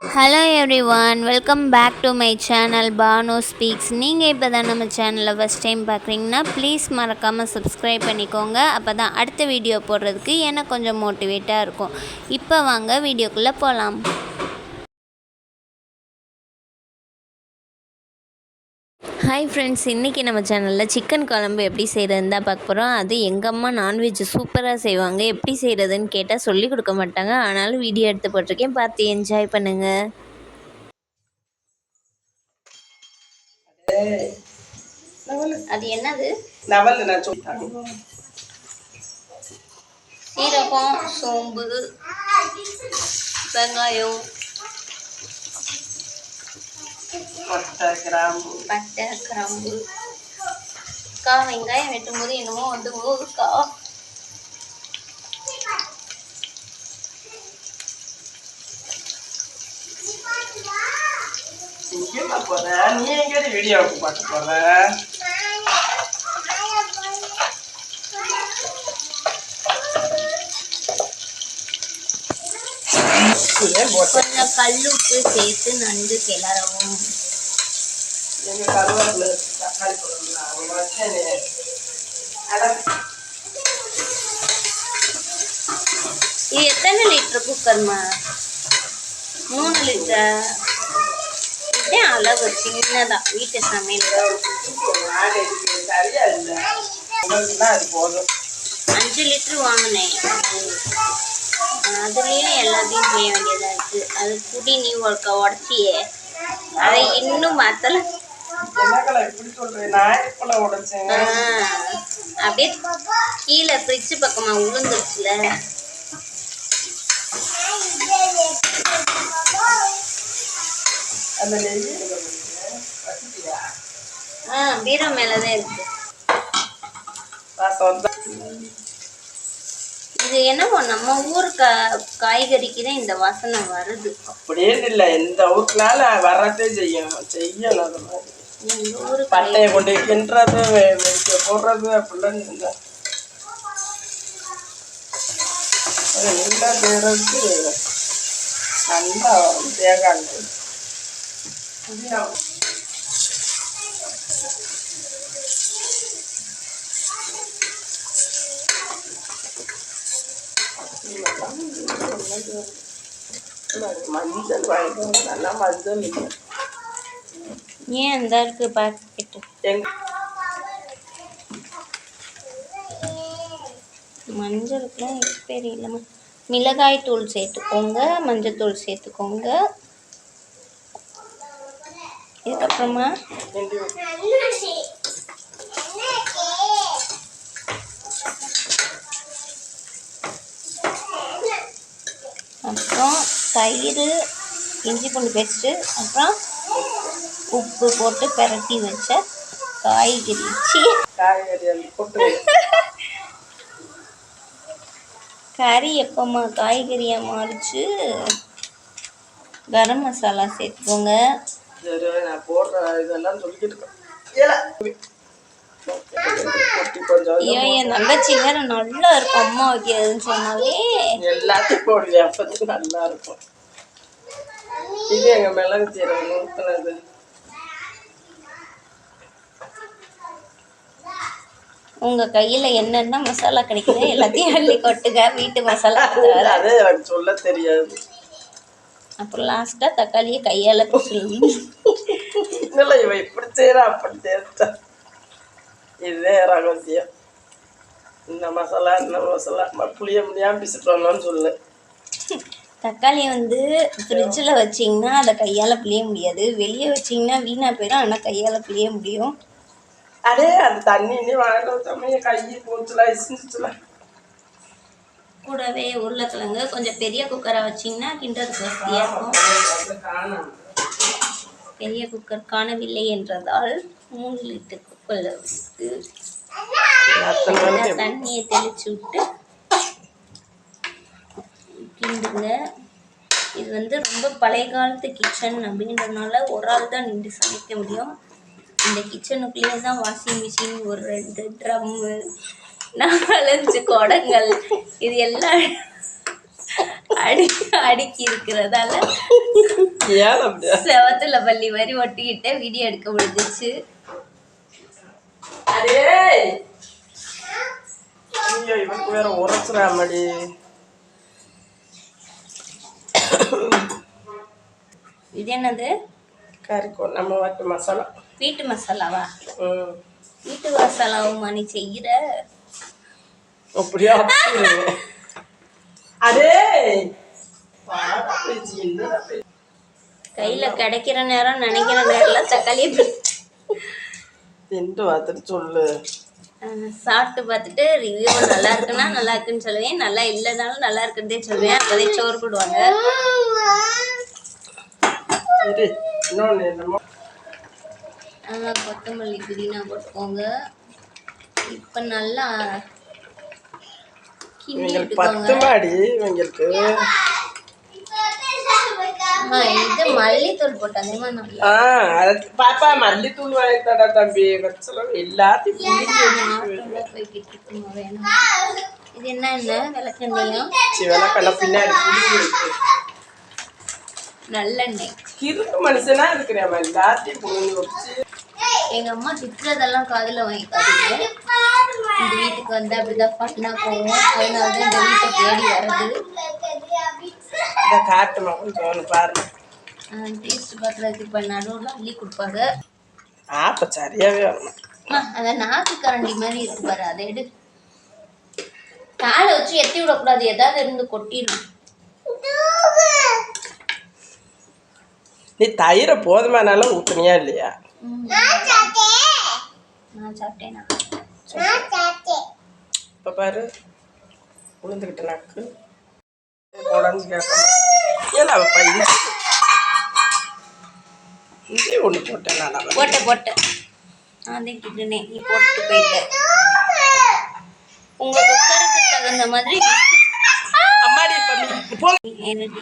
Hello everyone, welcome back to my channel Bhanu speaks. நீங்கள் இப்போ தான் நம்ம சேனலில் ஃபஸ்ட் டைம் பார்க்குறீங்கன்னா ப்ளீஸ் மறக்காமல் சப்ஸ்கிரைப் பண்ணிக்கோங்க. அப்போ தான் அடுத்த வீடியோ போடுறதுக்கு எனக்கு கொஞ்சம் மோட்டிவேட்டாக இருக்கும். இப்போ வாங்க வீடியோக்குள்ளே போகலாம். ஹாய் ஃப்ரெண்ட்ஸ், இன்றைக்கி நம்ம சேனலில் சிக்கன் குழம்பு எப்படி செய்கிறதுன்னு தான் பார்க்க போகிறோம். அது எங்கள் அம்மா நான்வெஜ் சூப்பராக செய்வாங்க. எப்படி செய்கிறதுன்னு கேட்டால் சொல்லி கொடுக்க மாட்டாங்க. ஆனாலும் வீடியோ எடுத்து போட்டிருக்கேன், பார்த்து என்ஜாய் பண்ணுங்கள். அது என்னது? சீரகம், சோம்பு, வெங்காயம், பட்டை, கிராம்பு. வெங்காயம் வெட்டும் போது என்னமோ வந்து ஊருக்கா. நீ எங்க வீடியோவுக்கு பார்க்க போற? கொஞ்சம் கல்லுப்பு சேர்த்து நன்கு கிளறவும். இது எத்தனை லிட்டர் குக்கர்மா? 3 லிட்டர். இதே அளவு சின்னதா வீட்டு சமையல். 5 லிட்டர் வாங்கினேன். அதுலேயும் எல்லாத்தையும் செய்ய வேண்டியதாக இருக்குது. அது குடி நீ உடச்சியே, அதை இன்னும் மாற்றல. அப்படியே கீழே ஃப்ரிட்ஜ் பக்கமாக உளுந்துருச்சுல. பீரோ மேலதான் இருக்கு. இது என்னமோ நம்ம ஊர் காய்கறிக்கு தான் இந்த வாசனை வருது. அப்படியே இல்ல, எந்த ஊருக்குனால வரதே செய்யணும். அது மாதிரி பட்டையை கொண்டு கிண்டுறது, போடுறது அப்படிலாம் இருந்தா அது நல்லா செய்யறதுக்கு நல்லா தேங்காய் மஞ்சள் வாங்கிட்டு நல்லா மஞ்சள் ஏன் அந்த இருக்கு பாக்கெட்டு. மஞ்சளுக்குலாம் எக்ஸ்பைரி இல்லாம. மிளகாய் தூள் சேர்த்துக்கோங்க, மஞ்சள் தூள் சேர்த்துக்கோங்க. இதுக்கப்புறமா அப்புறம் தயிர், இஞ்சி பூண்டு பேஸ்ட்டு, அப்புறம் உப்பு போட்டு பெரட்டி வச்ச காய்கறி போட்டு. கறி எப்போம்மா காய்கறியாக மாறிச்சு. கரம் மசாலா சேர்த்துக்கோங்க. நான் போடுற இதெல்லாம் சொல்லிக்கிட்டு ஐயோ, என் தங்கச்சி வேற நல்லா இருக்கும் அம்மா வைக்கிறதுன்னு சொன்னாலே. எல்லாத்தையும் போடுவேன், அப்பத்துக்கு நல்லா இருக்கும். இது எங்க மிளகு சீரகம் ஊத்துனது. உங்க கையில என்னென்ன மசாலா கிடைக்குது எல்லாத்தையும் அள்ளி கொட்டுங்க. வீட்டு மசாலா அது எனக்கு சொல்ல தெரியாது. அப்புறம் லாஸ்டா தக்காளியை கையால சொல்லணும். இல்லை, இவ இப்படி செய்யறா அப்படி செய்யறா. இதே ரகசியம். இந்த மசாலா புளிய முடியாம பிசிட்டு வரணும்னு சொல்லு. தக்காளியை வந்து ஃப்ரிட்ஜில் வச்சிங்கன்னா அதை கையால் பிழிய முடியாது. வெளியே வச்சிங்கன்னா வீணாக போயிடும், ஆனால் கையால் பிழிய முடியும். அதே அது தண்ணி வாங்கிட்டு வச்சோமே கை போச்சுலாம் இசிஞ்சிச்சுல. கூடவே உருளைக்கிழங்கு கொஞ்சம் பெரிய குக்கரை வச்சிங்கன்னா கிண்டதுக்கு வசதியாக இருக்கும். பெரிய குக்கர் காணவில்லை என்றதால் 3 லிட்டர் குக்கரில் வச்சுட்டு தண்ணியை தெளிச்சு விட்டு கிண்டுங்க. இது வந்து ரொம்ப பழைய காலத்து கிச்சன் அப்படின்றதுனால ஒரு ஆள் தான் நின்று சமைக்க முடியும். இந்த கிச்சனுக்குள்ளேயே தான் வாஷிங் மிஷின், ஒரு 2 ட்ரம்மு, 4-5 குடங்கள் இது எல்லாம் அடுக்கி இருக்கிறதால ஏன் அப்படியா? செவத்துல பள்ளி மாதிரி ஒட்டிக்கிட்டே வீடியோ எடுக்க முடிஞ்சிச்சு. அடே ஐயோ, இவனுக்கு வேற உரைச்சுறாமடி. இது என்னது? கறிக்கோ நம்ம வாட்டு மசாலா. வீட்டு மசாலாவா? வீட்டு மசாலாவும் நீ செய்கிற? அப்படியா? அதே கையில கிடைக்கிற நேரம் நினைக்கிற நேரம்லாம் தக்காளியை திண்டு பார்த்துட்டு சொல்லு. சாப்பிட்டு பார்த்துட்டு ரிவ்யூ நல்லா இருக்குன்னா நல்லா இருக்குன்னு சொல்லுவேன், நல்லா இல்லைனாலும் நல்லா இருக்குன்னே சொல்லுவேன். அப்போதே சோறு போடுவாங்க. சரி, இன்னொன்று என்னமோ கொத்தமல்லி புதினா போட்டுக்கோங்க. இப்போ நல்லா இவங்களுக்கு 10 மாடி இவங்களுக்கு. இது மல்லித்தூள் போட்டாதேமா நல்லா. பாப்பா மல்லித்தூள் வாங்கி தடா தம்பி. வச்சலாம் எல்லாத்தையும் வேணும். இது என்ன விளக்கெண்ணையும் விளக்கெண்ண பின்னாடி நல்லெண்ணெய். கிறுக்கு மனுஷனா இருக்கிறேன் எல்லாத்தையும் புரிஞ்சு வச்சு. எங்க அம்மா திட்டுறதெல்லாம் காதுல வாங்கிக்காதீங்க. இந்த வீட்டுக்கு வந்து அப்படிதான் பண்ணா போவோம். அதனாலதான் இந்த வீட்டை தேடி வர்றது. இதை காட்டுமா கொஞ்சம் பாருங்க. டேஸ்ட் பார்க்கறதுக்கு இப்போ நடுவில் அள்ளி கொடுப்பாங்க. அப்போ சரியாவே வரணும். அதை நாக்கு கரண்டி மாதிரி இருக்கு பாரு, அதை எடு. காலை வச்சு எத்தி விடக்கூடாது, ஏதாவது இருந்து கொட்டிடும். நீ தயிரை போதுமானாலும் ஊத்துனியா இல்லையா? நான் சாப்பிட்டேனா? இப்போ பாரு உளுந்துக்கிட்ட நாக்கு உடஞ்சு கேட்கணும். ஏன் அவப்பா இங்கே ஒன்று போட்டேன். நான் போட்டேன் அதான் கிட்டுனே நீ போட்டு போயிட்டேன். உங்க குக்கருக்கு தகுந்த மாதிரி அம்மாடி எனக்கு